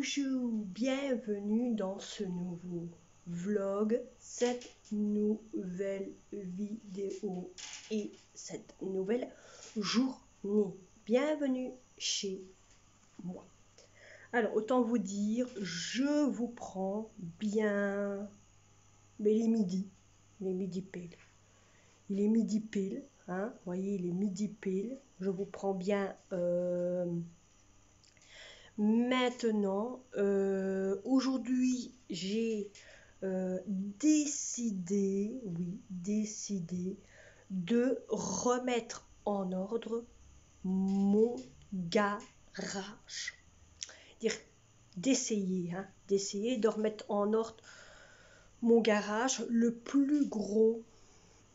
Bonjour, bienvenue dans ce nouveau vlog, cette nouvelle vidéo et cette nouvelle journée. Bienvenue chez moi. Alors, autant vous dire, je vous prends bien, mais les midis pile. Il est midi pile, hein, vous voyez, il est midi pile. Je vous prends bien maintenant. Aujourd'hui, j'ai décidé de remettre en ordre mon garage. D'essayer de remettre en ordre mon garage, le plus gros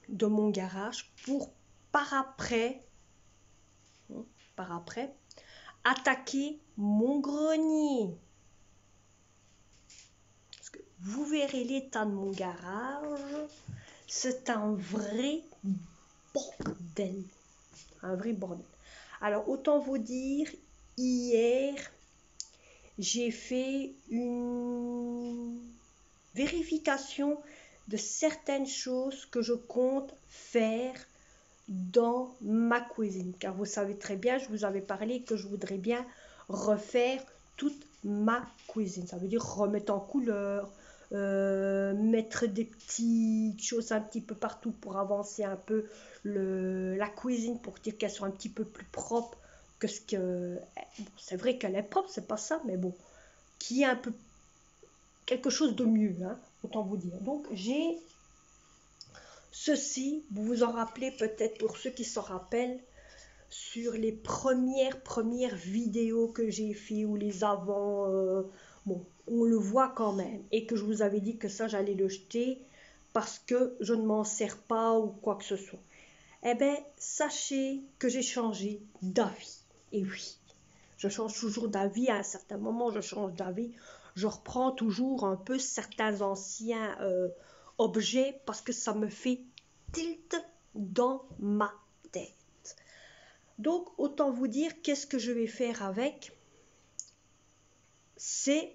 de mon garage, pour par après attaquer mon grenier. Parce que vous verrez l'état de mon garage, c'est un vrai bordel. Alors autant vous dire, hier j'ai fait une vérification de certaines choses que je compte faire dans ma cuisine, car vous savez très bien, je vous avais parlé que je voudrais bien refaire toute ma cuisine. Ça veut dire remettre en couleur, mettre des petites choses un petit peu partout pour avancer un peu la cuisine, pour dire qu'elle soit un petit peu plus propre que ce que... Bon, c'est vrai qu'elle est propre, c'est pas ça, mais bon, qui est un peu quelque chose de mieux, hein, autant vous dire. Donc j'ai ceci, vous vous en rappelez peut-être, pour ceux qui s'en rappellent, sur les premières vidéos que j'ai fait, ou les avant, bon, on le voit quand même, et que je vous avais dit que ça j'allais le jeter parce que je ne m'en sers pas ou quoi que ce soit. Eh bien, sachez que j'ai changé d'avis. Et oui, je change toujours d'avis, à un certain moment je change d'avis, je reprends toujours un peu certains anciens objets parce que ça me fait tilt dans ma tête. Donc autant vous dire, qu'est-ce que je vais faire avec? C'est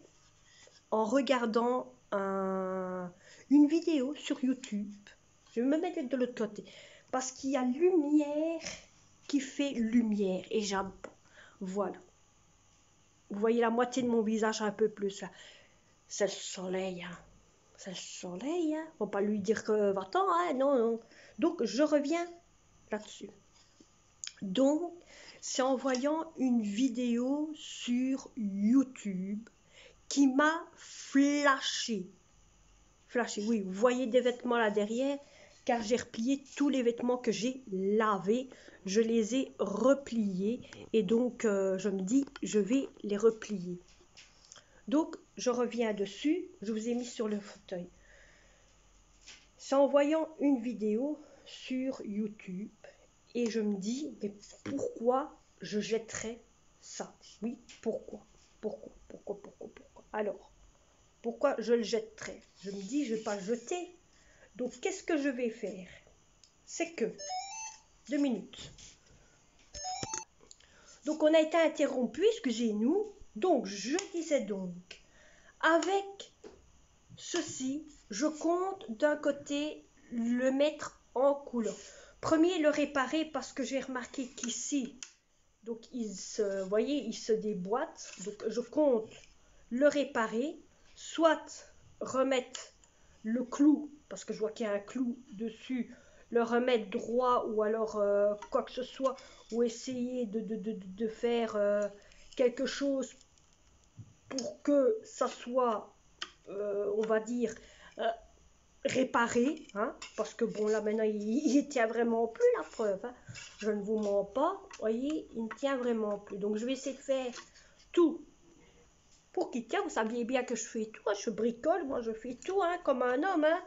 en regardant une vidéo sur YouTube. Je vais me mettre de l'autre côté parce qu'il y a lumière qui fait lumière et j'aime pas. Voilà. Vous voyez la moitié de mon visage un peu plus là. C'est le soleil, hein. C'est le soleil, hein. Faut pas lui dire que va-t'en, hein. Non, non. Donc je reviens là-dessus. Donc c'est en voyant une vidéo sur YouTube qui m'a flashé. Oui, vous voyez des vêtements là derrière, car j'ai replié tous les vêtements que j'ai lavés. Je les ai repliés et donc je me dis, je vais les replier. Donc, je reviens dessus, je vous ai mis sur le fauteuil. C'est en voyant une vidéo sur YouTube et je me dis, mais pourquoi je jetterais ça? Oui, pourquoi? Alors, pourquoi je le jetterais? Je me dis, je ne vais pas le jeter. Donc, qu'est-ce que je vais faire? C'est que, 2 minutes. Donc, on a été interrompu, excusez-nous. Donc, je disais donc, avec ceci, je compte d'un côté le mettre en couleur. Premier, le réparer parce que j'ai remarqué qu'ici, donc vous voyez, il se déboîte. Donc je compte le réparer, soit remettre le clou, parce que je vois qu'il y a un clou dessus, le remettre droit, ou alors quoi que ce soit, ou essayer de faire quelque chose pour que ça soit, on va dire, réparé, hein, parce que bon, là maintenant il tient vraiment plus, la preuve, hein, je ne vous mens pas, voyez, il ne tient vraiment plus. Donc je vais essayer de faire tout pour qu'il tienne. Vous saviez bien que je fais tout, hein, je bricole, moi je fais tout, hein, comme un homme, hein.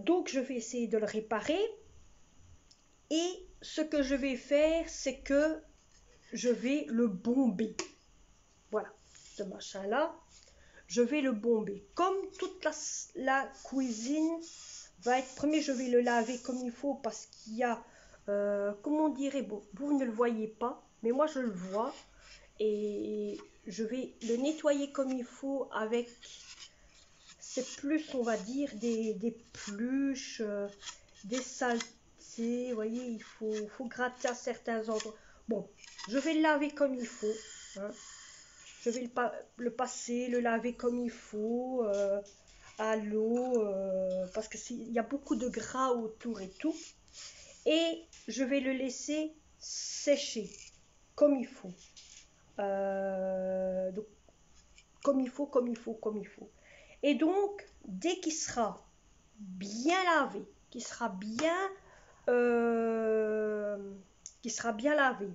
Donc je vais essayer de le réparer, et ce que je vais faire, c'est que je vais le bomber. Voilà, ce machin là, je vais le bomber. Comme toute la cuisine va être, premier je vais le laver comme il faut, parce qu'il y a, comment on dirait, bon, vous ne le voyez pas, mais moi je le vois, et je vais le nettoyer comme il faut avec, c'est plus, on va dire, des pluches, des saletés. Vous voyez, il faut gratter à certains endroits. Bon, je vais le laver comme il faut, hein. Je vais le passer, le laver comme il faut, à l'eau, parce qu'il y a beaucoup de gras autour et tout. Et je vais le laisser sécher comme il faut. Donc, comme il faut, comme il faut, comme il faut. Et donc, dès qu'il sera bien lavé, qu'il sera bien lavé,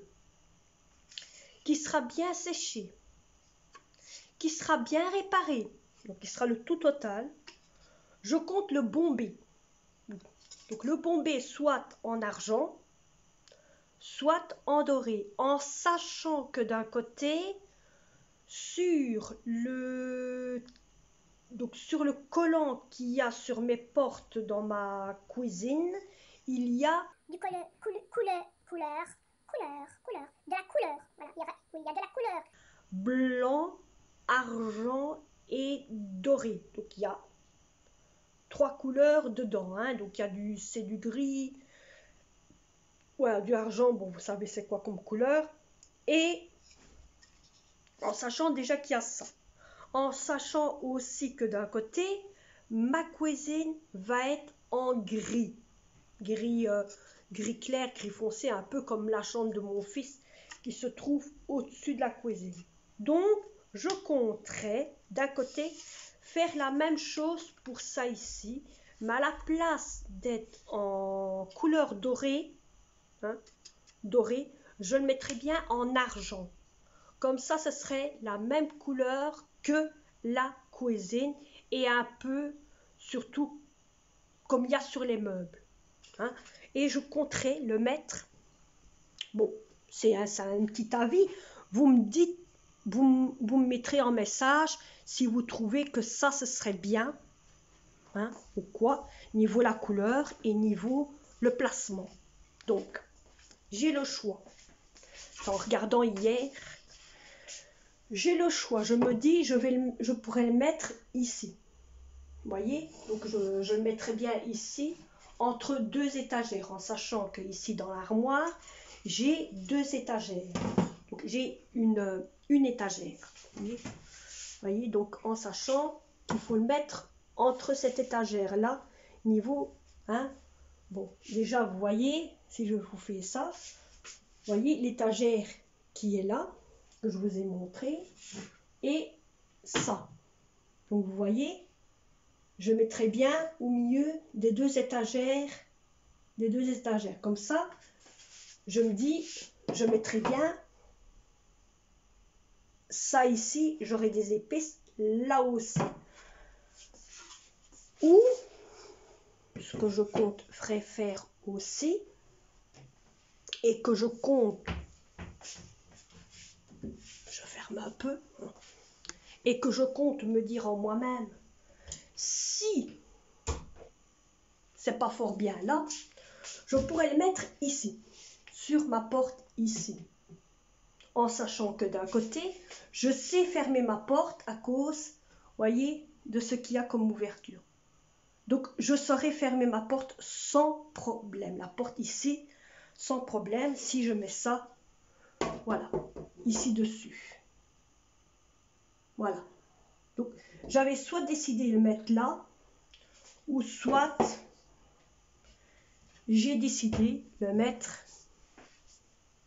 qu'il sera bien séché, qu'il sera bien réparé, donc il sera le tout total, je compte le bomber. Donc le bomber soit en argent, soit en doré, en sachant que d'un côté, sur le collant qu'il y a sur mes portes dans ma cuisine, il y a du couleur, de la couleur. Voilà, il y a de la couleur. blanc, argent et doré. Donc il y a 3 couleurs dedans, hein. Donc c'est du gris, voilà, du argent, bon vous savez c'est quoi comme couleur, et en sachant déjà qu'il y a ça, en sachant aussi que d'un côté, ma cuisine va être en gris, gris clair, gris foncé, un peu comme la chambre de mon fils qui se trouve au-dessus de la cuisine. Donc, je compterai d'un côté faire la même chose pour ça ici, mais à la place d'être en couleur dorée, hein, doré, je le mettrai bien en argent. Comme ça, ce serait la même couleur que la cuisine et un peu, surtout, comme il y a sur les meubles, hein. Et je compterai le mettre, bon, c'est un petit avis, vous me dites, vous me mettrez en message si vous trouvez que ça, ce serait bien, hein, ou quoi, niveau la couleur et niveau le placement. Donc, j'ai le choix. En regardant hier, j'ai le choix. Je me dis, je pourrais le mettre ici. Vous voyez? Donc, je le mettrai bien ici, entre 2 étagères, en sachant que ici, dans l'armoire, j'ai 2 étagères. Donc, j'ai une étagère. Vous voyez? Donc, en sachant qu'il faut le mettre entre cette étagère-là, niveau, hein. Bon, déjà, vous voyez, si je vous fais ça, vous voyez l'étagère qui est là, que je vous ai montré, et ça. Donc, vous voyez, je mettrai bien au milieu des 2 étagères, Comme ça, je me dis, je mettrai bien ça ici, j'aurai des épices là aussi. Ou, ce que je compte faire aussi, et que je compte, je ferme un peu, et que je compte me dire en moi-même, si c'est pas fort bien là, je pourrais le mettre ici, sur ma porte ici, en sachant que d'un côté, je sais fermer ma porte à cause, voyez, de ce qu'il y a comme ouverture. Donc, je saurais fermer ma porte sans problème. La porte ici, sans problème, si je mets ça, voilà, ici dessus. Voilà. Donc, j'avais soit décidé de le mettre là, ou soit j'ai décidé de le mettre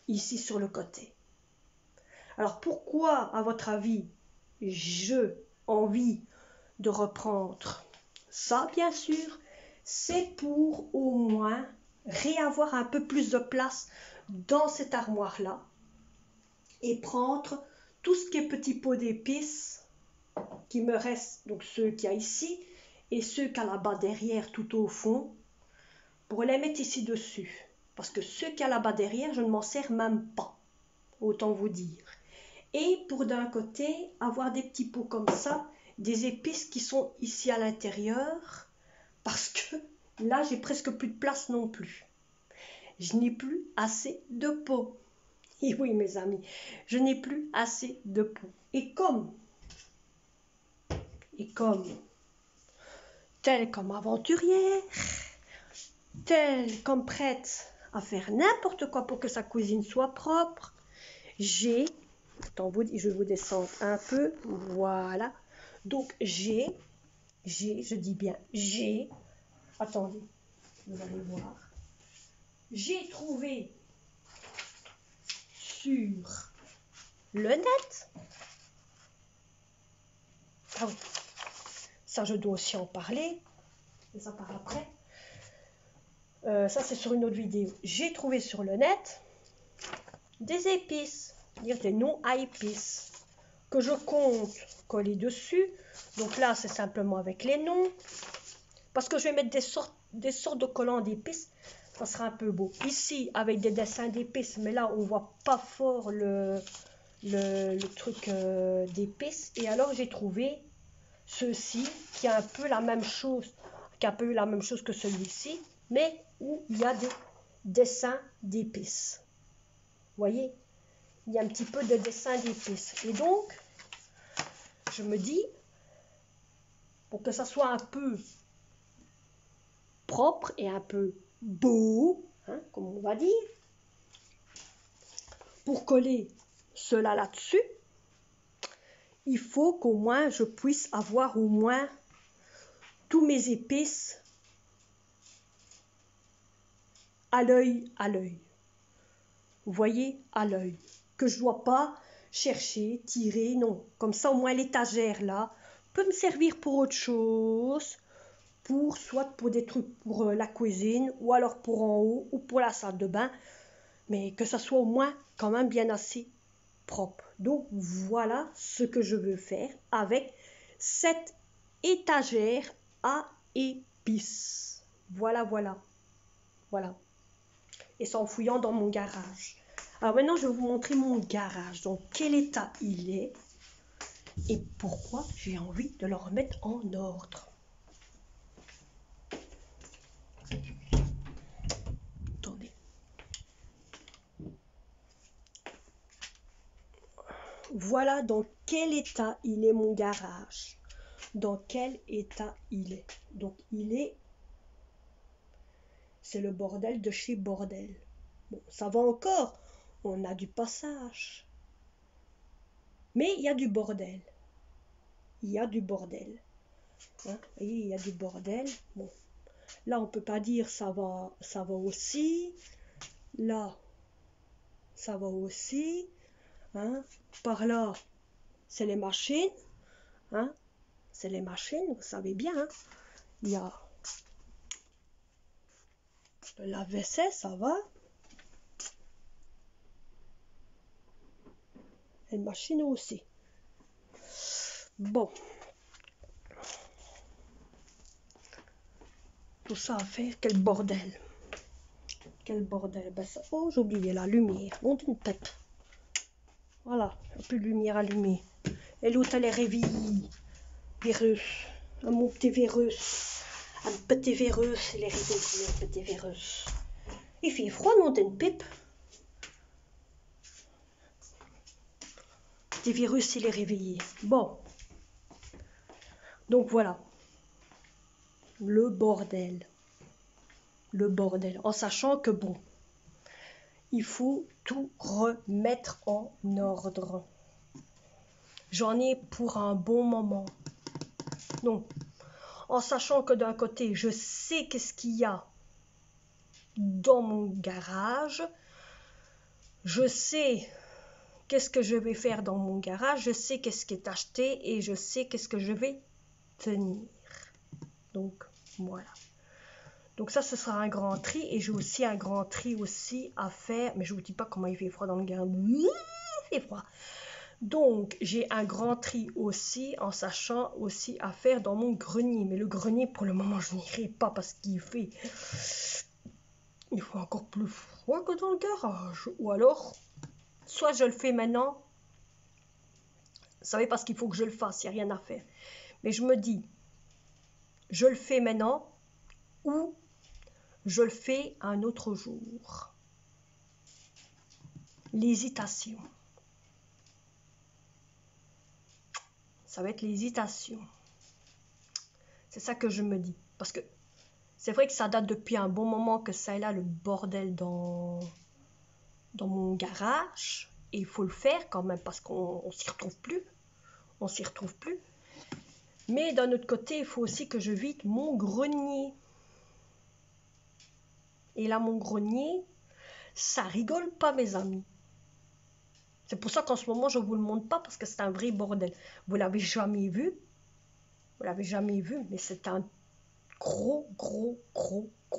ici sur le côté. Alors, pourquoi, à votre avis, j'ai envie de reprendre ça, bien sûr, c'est pour au moins réavoir un peu plus de place dans cette armoire-là et prendre tout ce qui est petits pots d'épices qui me reste, donc ceux qu'il y a ici et ceux qu'il y a là-bas derrière tout au fond, pour les mettre ici dessus. Parce que ceux qu'il y a là-bas derrière, je ne m'en sers même pas, autant vous dire. Et pour d'un côté, avoir des petits pots comme ça, des épices qui sont ici à l'intérieur, parce que là, j'ai presque plus de place non plus. Je n'ai plus assez de pots. Et oui, mes amis, je n'ai plus assez de peau. Et telle comme aventurière, telle comme prête à faire n'importe quoi pour que sa cuisine soit propre, attends, je vais vous descendre un peu, voilà. Donc je dis bien attendez, vous allez voir. J'ai trouvé sur le net, ah oui, ça je dois aussi en parler, mais ça part après. Ça c'est sur une autre vidéo. J'ai trouvé sur le net des épices, c'est-à-dire des noms à épices, que je compte coller dessus. Donc là c'est simplement avec les noms, parce que je vais mettre des sortes de collants d'épices, ça sera un peu beau. Ici avec des dessins d'épices, mais là on voit pas fort le truc d'épices. Et alors j'ai trouvé ceci qui a un peu la même chose, que celui-ci, mais où il y a des dessins d'épices. Vous voyez, il y a un petit peu de dessin d'épices. Et donc, je me dis, pour que ça soit un peu propre et un peu beau, hein, comme on va dire, pour coller cela là-dessus, il faut qu'au moins je puisse avoir au moins tous mes épices à l'œil. Vous voyez, à l'œil. Que je ne dois pas chercher, tirer, non. Comme ça, au moins l'étagère là peut me servir pour autre chose, soit pour des trucs pour la cuisine, ou alors pour en haut, ou pour la salle de bain, mais que ça soit au moins quand même bien assez propre. Donc voilà ce que je veux faire avec cette étagère à épices. Voilà. Et c'est en fouillant dans mon garage. Alors maintenant, je vais vous montrer mon garage, dans quel état il est et pourquoi j'ai envie de le remettre en ordre. Attendez. Voilà dans quel état il est mon garage. Dans quel état il est. Donc c'est le bordel de chez Bordel. Bon, ça va encore, on a du passage. Mais il y a du bordel. Il y a du bordel. Hein, vous voyez, il y a du bordel. Bon. Là, on ne peut pas dire ça va aussi. Là, ça va aussi. Hein. Par là, c'est les machines. Hein. C'est les machines, vous savez bien. Hein. Il y a le lave-vaisselle, ça va. Et les machines aussi. Bon. Tout ça à faire, quel bordel. Quel bordel. Ben ça... Oh, j'ai oublié la lumière. Monte une tête. Voilà, il n'y a plus de lumière allumée. Et l'autre, elle est réveillée. Virus. Mon petit virus. Un petit virus, il est réveillé, un petit virus. Il fait froid, non, t'as une pipe. Petit virus, il est réveillé. Bon. Donc voilà. Le bordel. Le bordel. En sachant que bon, il faut tout remettre en ordre. J'en ai pour un bon moment. Donc, en sachant que d'un côté, je sais qu'est-ce qu'il y a dans mon garage, je sais qu'est-ce que je vais faire dans mon garage, je sais qu'est-ce qui est acheté et je sais qu'est-ce que je vais tenir. Donc, voilà. Donc ça, ce sera un grand tri et j'ai aussi un grand tri aussi à faire, mais je ne vous dis pas comment il fait froid dans le garage. Il fait froid. Donc, j'ai un grand tri aussi, en sachant aussi à faire dans mon grenier. Mais le grenier, pour le moment, je n'irai pas parce qu'il fait... Il faut encore plus froid que dans le garage. Ou alors, soit je le fais maintenant. Vous savez, parce qu'il faut que je le fasse, il n'y a rien à faire. Mais je me dis, je le fais maintenant ou je le fais un autre jour. l'hésitation. Ça va être l'hésitation. C'est ça que je me dis. Parce que c'est vrai que ça date depuis un bon moment que ça est là, le bordel dans mon garage. Et il faut le faire quand même parce qu'on s'y retrouve plus. On s'y retrouve plus. Mais d'un autre côté, il faut aussi que je vide mon grenier. Et là, mon grenier, ça rigole pas, mes amis. C'est pour ça qu'en ce moment, je ne vous le montre pas parce que c'est un vrai bordel. Vous l'avez jamais vu. Vous l'avez jamais vu, mais c'est un gros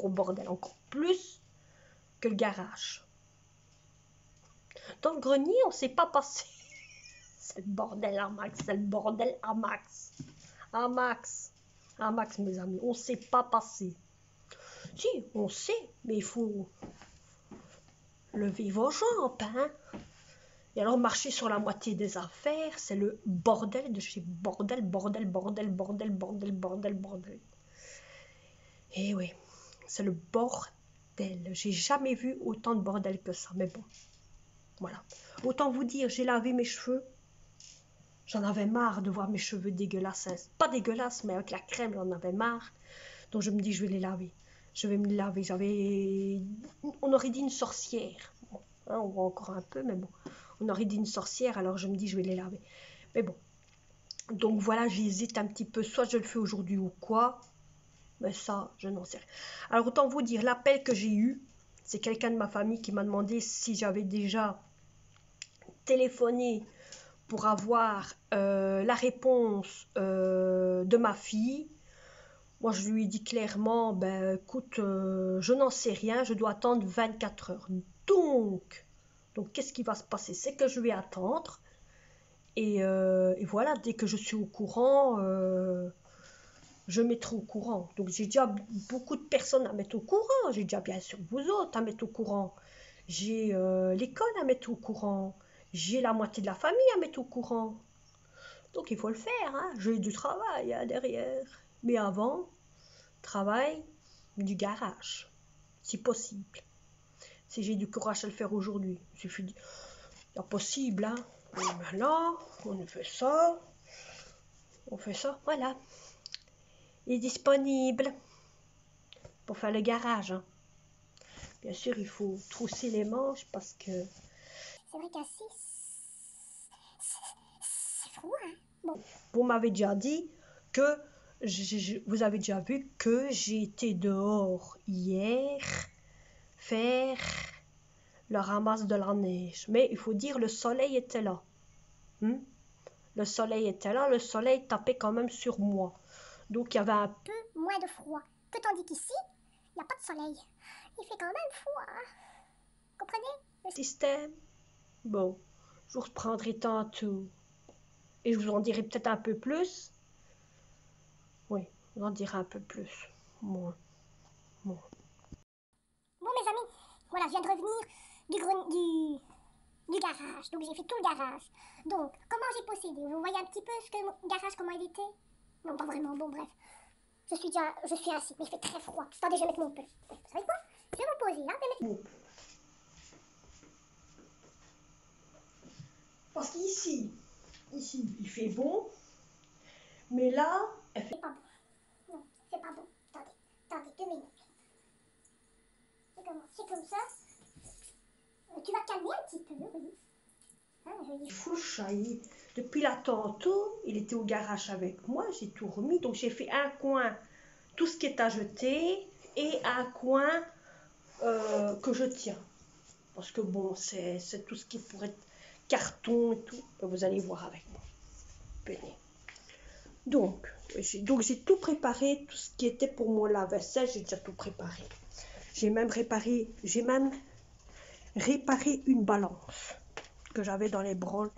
bordel. Encore plus que le garage. Dans le grenier, on ne s'est pas passé. C'est le bordel à max. C'est le bordel à max. À max. À max, mes amis. On ne s'est pas passé. Si, on sait, mais il faut lever vos jambes, hein. Et alors, marcher sur la moitié des affaires, c'est le bordel de chez bordel. Et oui, c'est le bordel. J'ai jamais vu autant de bordel que ça, mais bon, voilà. Autant vous dire, j'ai lavé mes cheveux. J'en avais marre de voir mes cheveux dégueulasses. Pas dégueulasses, mais avec la crème, j'en avais marre. Donc je me dis, je vais les laver. Je vais me les laver. On aurait dit une sorcière. Bon, hein, on voit encore un peu, mais bon. On aurait dit une sorcière, alors je me dis, je vais les laver. Mais bon. Donc voilà, j'hésite un petit peu. Soit je le fais aujourd'hui ou quoi. Mais ça, je n'en sais rien. Alors autant vous dire, l'appel que j'ai eu, c'est quelqu'un de ma famille qui m'a demandé si j'avais déjà téléphoné pour avoir la réponse de ma fille. Moi, je lui ai dit clairement, ben écoute, je n'en sais rien, je dois attendre 24 heures. Donc qu'est-ce qui va se passer? C'est que je vais attendre. Et voilà, dès que je suis au courant, je mettrai au courant. Donc j'ai déjà beaucoup de personnes à mettre au courant. J'ai déjà bien sûr vous autres à mettre au courant. J'ai l'école à mettre au courant. J'ai la moitié de la famille à mettre au courant. Donc il faut le faire, hein. J'ai du travail hein, derrière. Mais avant, travail du garage, si possible. Si j'ai du courage à le faire aujourd'hui, il suffit de... C'est possible, hein. Et là, on fait ça. On fait ça, voilà. Il est disponible pour faire le garage. Hein. Bien sûr, il faut trousser les manches parce que... C'est vrai qu'assis, c'est froid, hein. Bon. Vous m'avez déjà dit que... vous avez déjà vu que j'ai été dehors hier faire le ramasse de la neige. Mais il faut dire, le soleil était là. Le soleil était là, le soleil tapait quand même sur moi. Donc il y avait un peu moins de froid. Que tandis qu'ici, il n'y a pas de soleil. Il fait quand même froid. Comprenez? système. Bon, je vous reprendrai tantôt. Et je vous en dirai peut-être un peu plus. Oui, je vous en dirai un peu plus. Moi. Bon, mes amis, voilà, je viens de revenir du garage. Donc, j'ai fait tout le garage. Donc, comment j'ai procédé? Vous voyez un petit peu ce que mon garage, comment il était? Non, pas vraiment. Bon, bref. Je suis assis, mais il fait très froid. Attendez, je vais mettre mon pull. Vous savez quoi? Je vais me poser là. Parce qu'ici, il fait bon. Mais là, elle fait... C'est pas bon. Non, c'est pas bon. Attendez, 2 minutes. C'est comme ça. Tu vas te calmer un petit peu, oui. Il faut chailler. Depuis là tantôt, il était au garage avec moi, j'ai tout remis. Donc j'ai fait un coin, tout ce qui est à jeter, et un coin que je tiens. Parce que bon, c'est tout ce qui pourrait être carton et tout. Vous allez voir avec moi. Venez. Donc j'ai tout préparé, tout ce qui était pour mon lave-vaisselle, j'ai déjà tout préparé. J'ai même réparé une balance que j'avais dans les branles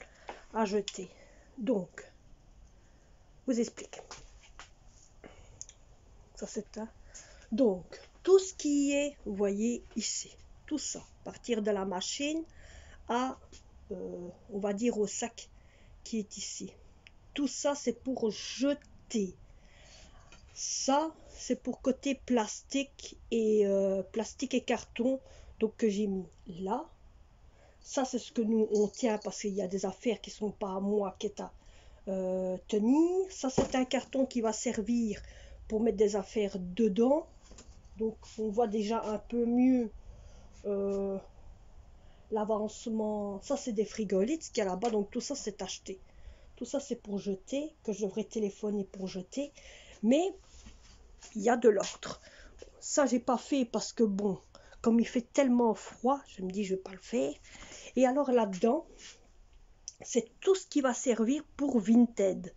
à jeter. Donc, je vous explique. Ça c'est un. Donc, tout ce qui est, vous voyez ici, tout ça, à partir de la machine à, on va dire au sac qui est ici. Tout ça, c'est pour jeter. Ça, c'est pour côté plastique et carton, donc que j'ai mis là. Ça, c'est ce que nous, on tient parce qu'il y a des affaires qui ne sont pas à moi qui est à tenir. Ça, c'est un carton qui va servir pour mettre des affaires dedans. Donc, on voit déjà un peu mieux l'avancement. Ça, c'est des frigolites, ce qu'il y a là-bas. Donc, tout ça, c'est acheté. Tout ça, c'est pour jeter, que je devrais téléphoner pour jeter. Mais, il y a de l'ordre. Ça, j'ai pas fait parce que, bon, comme il fait tellement froid, je me dis, je vais pas le faire. Et alors, là-dedans, c'est tout ce qui va servir pour Vinted.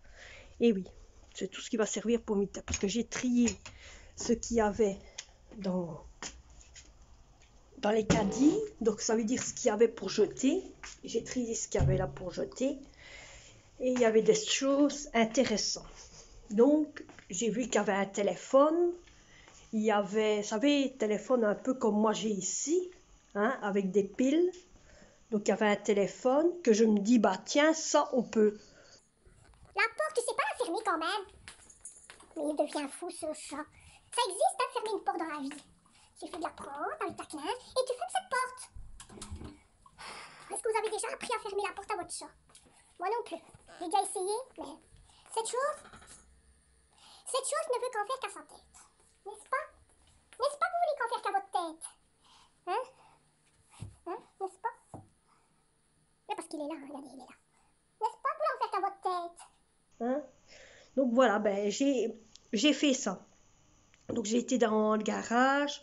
Et oui, c'est tout ce qui va servir pour Vinted. Parce que j'ai trié ce qu'il y avait dans les caddies. Donc, ça veut dire ce qu'il y avait pour jeter. J'ai trié ce qu'il y avait là pour jeter. Et il y avait des choses intéressantes. Donc, j'ai vu qu'il y avait un téléphone. Il y avait, vous savez, téléphone un peu comme moi j'ai ici, hein, avec des piles. Donc, il y avait un téléphone que je me dis, bah tiens, ça, on peut. La porte, tu sais pas la fermer quand même. Mais il devient fou ce chat. Ça existe, hein, de fermer une porte dans la vie. Il suffit de la prendre avec ta clinche et tu fermes cette porte. Est-ce que vous avez déjà appris à fermer la porte à votre chat? Moi non plus. J'ai déjà essayé, mais cette chose ne veut qu'en faire qu'à sa tête. N'est-ce pas? N'est-ce pas que vous voulez qu'en faire qu'à votre tête? Hein? Hein? N'est-ce pas? Mais parce qu'il est là, regardez, il est là. N'est-ce pas que vous voulez en faire qu'à votre tête? Hein? Donc voilà, ben, j'ai fait ça. Donc j'ai été dans le garage,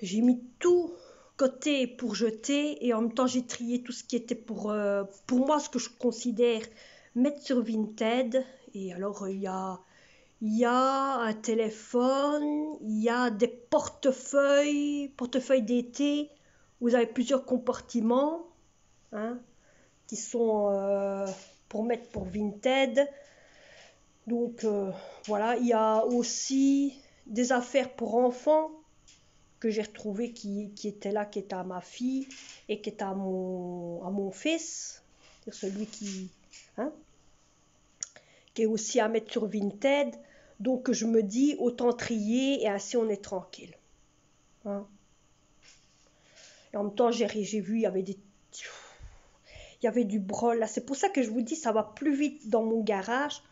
j'ai mis tout côté pour jeter et en même temps j'ai trié tout ce qui était pour moi, ce que je considère mettre sur Vinted. Et alors il y a un téléphone, il y a des portefeuilles d'été. Vous avez plusieurs compartiments, hein, qui sont pour mettre pour Vinted. Donc voilà, il y a aussi des affaires pour enfants que j'ai retrouvées qui étaient là, qui étaient à ma fille et qui étaient à mon fils, celui hein, qui est aussi à mettre sur Vinted. Donc je me dis autant trier et ainsi on est tranquille. Hein. Et en même temps j'ai vu, il y avait du brol là. C'est pour ça que je vous dis ça va plus vite dans mon garage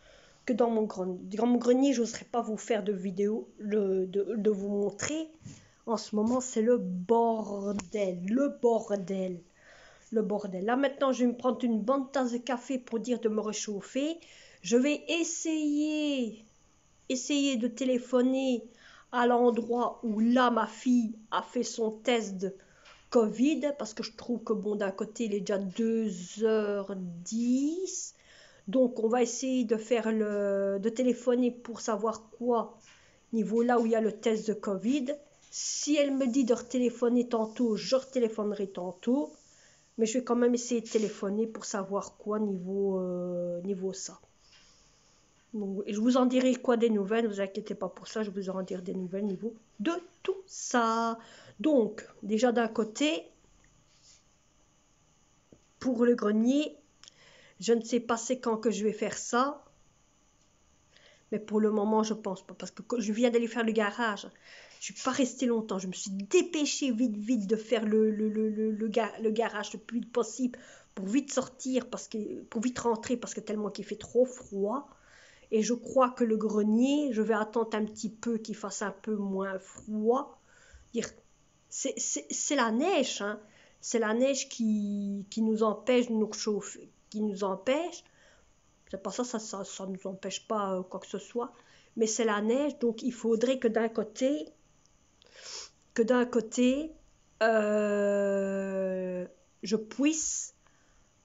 que dans mon grenier. Dans mon grenier, je n'oserais pas vous faire de vidéo, de vous montrer. En ce moment, c'est le bordel, le bordel, le bordel. Là, maintenant, je vais me prendre une bonne tasse de café pour dire de me réchauffer. Je vais essayer de téléphoner à l'endroit où là, ma fille a fait son test de Covid, parce que je trouve que, bon, d'un côté, il est déjà 2h10. Donc, on va essayer de téléphoner pour savoir quoi, niveau là où il y a le test de Covid. Si elle me dit de retéléphoner tantôt, je retéléphonerai tantôt. Mais je vais quand même essayer de téléphoner pour savoir quoi niveau ça. Donc, je vous en dirai quoi des nouvelles, ne vous inquiétez pas pour ça, je vous en dirai des nouvelles niveau de tout ça. Donc, déjà d'un côté, pour le grenier, je ne sais pas c'est quand que je vais faire ça. Mais pour le moment, je pense pas. Parce que je viens d'aller faire le garage. Je ne suis pas restée longtemps. Je me suis dépêchée vite de faire le garage le plus vite possible. Pour vite sortir, pour vite rentrer. Parce que tellement qu'il fait trop froid. Et je crois que le grenier, je vais attendre un petit peu qu'il fasse un peu moins froid. C'est la neige. Hein. C'est la neige qui nous empêche de nous réchauffer. Qui nous empêche. C'est pas ça, ça ne nous empêche pas quoi que ce soit. Mais c'est la neige, donc il faudrait que d'un côté, je puisse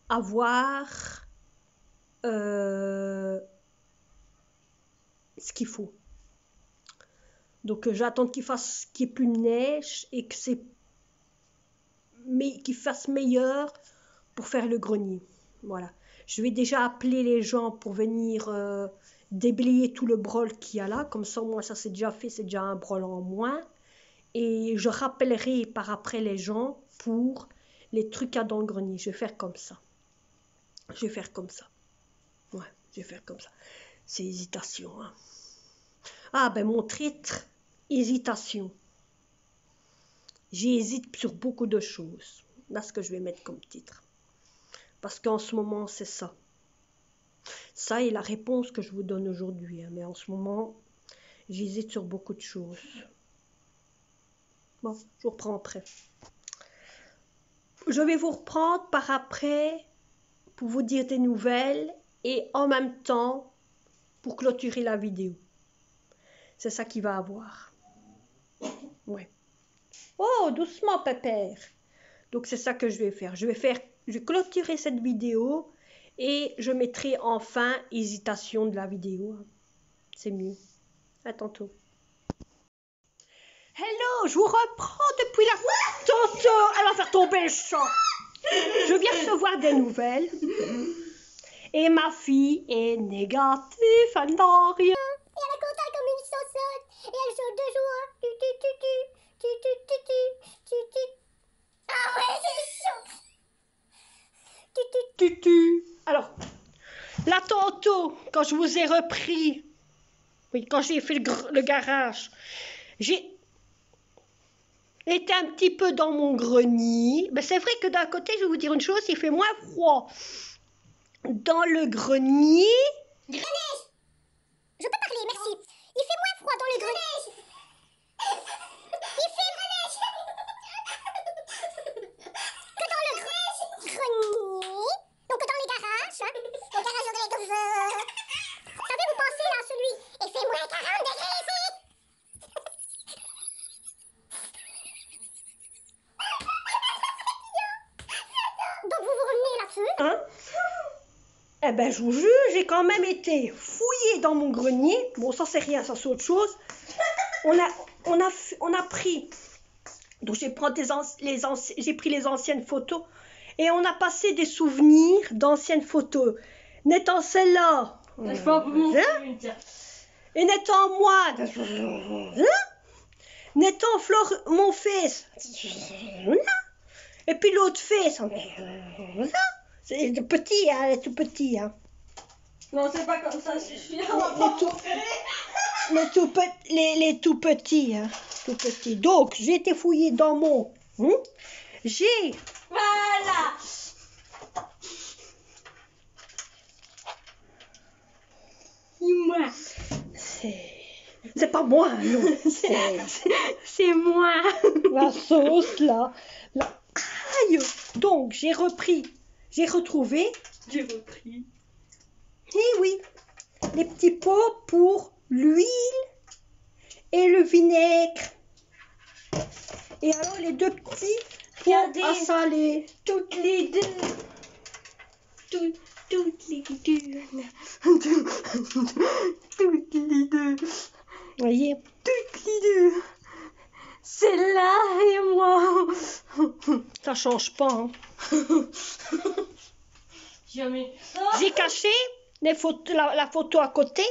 avoir ce qu'il faut. Donc j'attends qu'il n'y ait plus de neige et qu'il fasse meilleur pour faire le grenier. Voilà. Je vais déjà appeler les gens pour venir déblayer tout le brol qu'il y a là. Comme ça, moi, ça c'est déjà fait, c'est déjà un brol en moins. Et je rappellerai par après les gens pour les trucs à dans le grenier. Je vais faire comme ça. Ouais, je vais faire comme ça. C'est hésitation. Hein. Ah, ben mon titre, hésitation. J'hésite sur beaucoup de choses. Là, ce que je vais mettre comme titre. Parce qu'en ce moment, c'est ça. Ça est la réponse que je vous donne aujourd'hui. Hein. Mais en ce moment, j'hésite sur beaucoup de choses. Bon, je vous reprends après. Je vais vous reprendre par après pour vous dire des nouvelles et en même temps pour clôturer la vidéo. C'est ça qu'il va avoir. Ouais. Oh, doucement, pépère. Donc, c'est ça que je vais faire. Je vais clôturer cette vidéo et je mettrai enfin hésitation de la vidéo. C'est mieux. À tantôt. Hello, je vous reprends depuis la... Tantôt, elle va faire tomber le champ. Je viens recevoir des nouvelles. Et ma fille est négative, elle n'a rien. Et elle est contente comme une saucette. Et elle saute de joie. Tu, tu, tu, tu, tu, tu, tu, tu, tu, tu. Ah ouais, c'est chaud. Tu, tu, Tutu. Alors, là tantôt, quand je vous ai repris, oui, quand j'ai fait le garage, j'ai été un petit peu dans mon grenier. Mais c'est vrai que d'un côté, je vais vous dire une chose, il fait moins froid dans le grenier. Je peux parler, merci. Il fait moins froid dans le grenier. Il fait que dans le grenier. Donc dans les garages. Hein. Le garage de savez, vous pensez là, celui. Il fait moins 40 degrés ici. Donc vous vous revenez là-dessus. Hein? Eh ben, je vous jure, j'ai quand même été fouillée dans mon grenier. Bon, ça c'est rien, ça c'est autre chose. On a pris. Donc j'ai pris les anciennes photos et on a passé des souvenirs d'anciennes photos. N'étant celle-là, et n'étant moi, n'étant mon fils, et puis l'autre fils, c'est petit, hein, elle est tout petit, hein. Non, c'est pas comme ça, je suis Les tout petits, hein, tout petits. Donc, j'ai été fouillée dans mon... j'ai... Voilà. Moi. C'est pas moi, non. C'est moi. La sauce, là. Aïe. Donc, j'ai retrouvé... J'ai repris. Eh oui, les petits pots pour l'huile et le vinaigre. Et alors les deux petits Regardez. pots à saler. Toutes les deux. Toutes les deux. Toutes les deux. Voyez, Toutes les deux. Celle-là et moi. ça change pas. Hein. Jamais. J'ai caché la photo à côté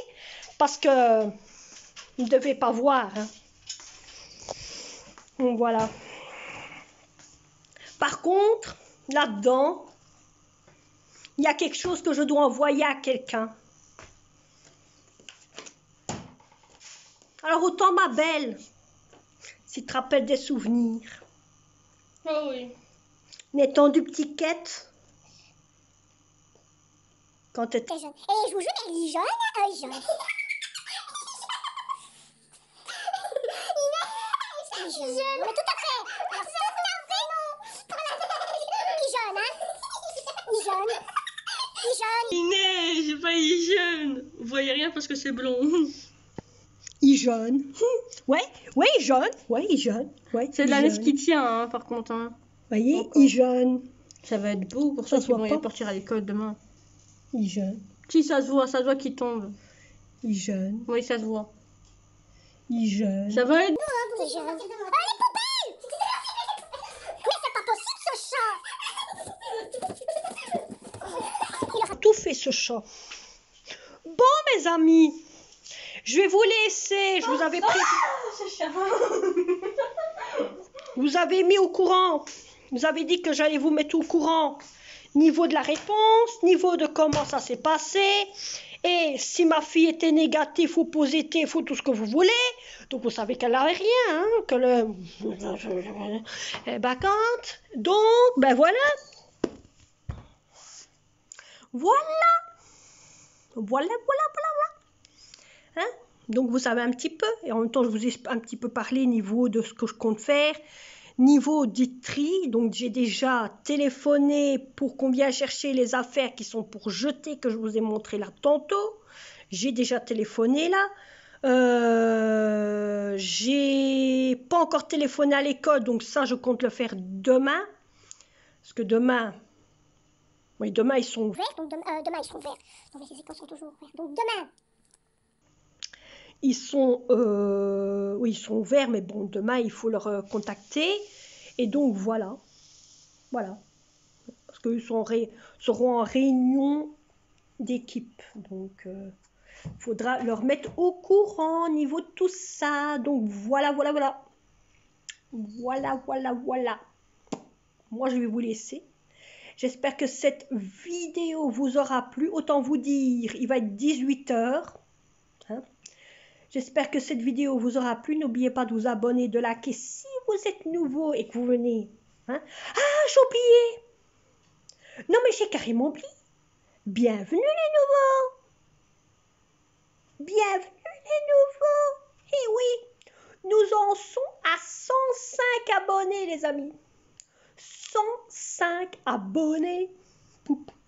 parce que vous ne devez pas voir. Hein. Donc, voilà. Par contre, là-dedans, il y a quelque chose que je dois envoyer à quelqu'un. Alors autant ma belle, si tu te rappelles des souvenirs. Oh oui. N'étant du petit quête. Quand tu étais... Et je vous jure, il est jeune, il est jeune. Il est jeune. Mais tout à fait. Alors, tout à fait, non. Il est jeune, hein. Il est jeune. Il est jeune. Il neige, pas il est jeune. Vous voyez rien parce que c'est blond. Il jeune. Ouais, il jeune. Ouais, il jeune. Ouais, C'est de il la neige jeune. qui tient, hein, par contre. Hein. Voyez, Encore. il jeune. Ça va être beau pour Ça ceux se qui voit vont pas. partir à l'école demain. Il jeune. Si, ça se voit qu'il tombe. Il jeune. Oui, ça se voit. Il jeune. Ça va être... Il est jeune. Ah, les poubelles. Mais c'est pas possible, ce chat. Tout fait ce chat. Bon, mes amis, je vais vous laisser. Je vous avais pris... Vous avez mis au courant. Vous avez dit que j'allais vous mettre au courant. Niveau de la réponse, niveau de comment ça s'est passé. Et si ma fille était négative ou positive ou tout ce que vous voulez, donc vous savez qu'elle n'avait rien, hein, que le... vacante. Donc, ben voilà. Voilà. Voilà. Hein? Donc vous savez un petit peu, et en même temps je vous ai un petit peu parlé niveau de ce que je compte faire. Niveau du tri, donc j'ai déjà téléphoné pour qu'on vienne chercher les affaires qui sont pour jeter, que je vous ai montré là tantôt. J'ai déjà téléphoné là. J'ai pas encore téléphoné à l'école, donc ça je compte le faire demain. Parce que demain, oui, demain ils sont ouverts. Donc demain ils seront ouverts. Donc les écoles sont toujours ouvertes. Donc demain, ils sont ouverts, mais bon, demain il faut leur contacter. Et donc voilà. Parce qu'ils seront en réunion d'équipe. Donc faudra leur mettre au courant au niveau de tout ça. Donc voilà. Moi je vais vous laisser. J'espère que cette vidéo vous aura plu. Autant vous dire, il va être 18h. Hein. J'espère que cette vidéo vous aura plu. N'oubliez pas de vous abonner, de liker si vous êtes nouveau et que vous venez. Hein. Ah, j'ai oublié. Non, mais j'ai carrément oublié. Bienvenue les nouveaux. Bienvenue les nouveaux. Et oui, nous en sommes à 105 abonnés les amis. 105 abonnés.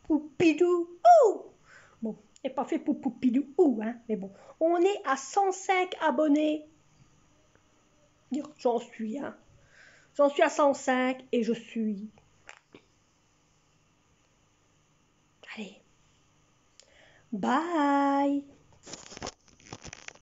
Poupidou. Bon, n'est pas fait pour poupidou, hein, mais bon, on est à 105 abonnés. J'en suis à 105 et je suis... Allez, bye.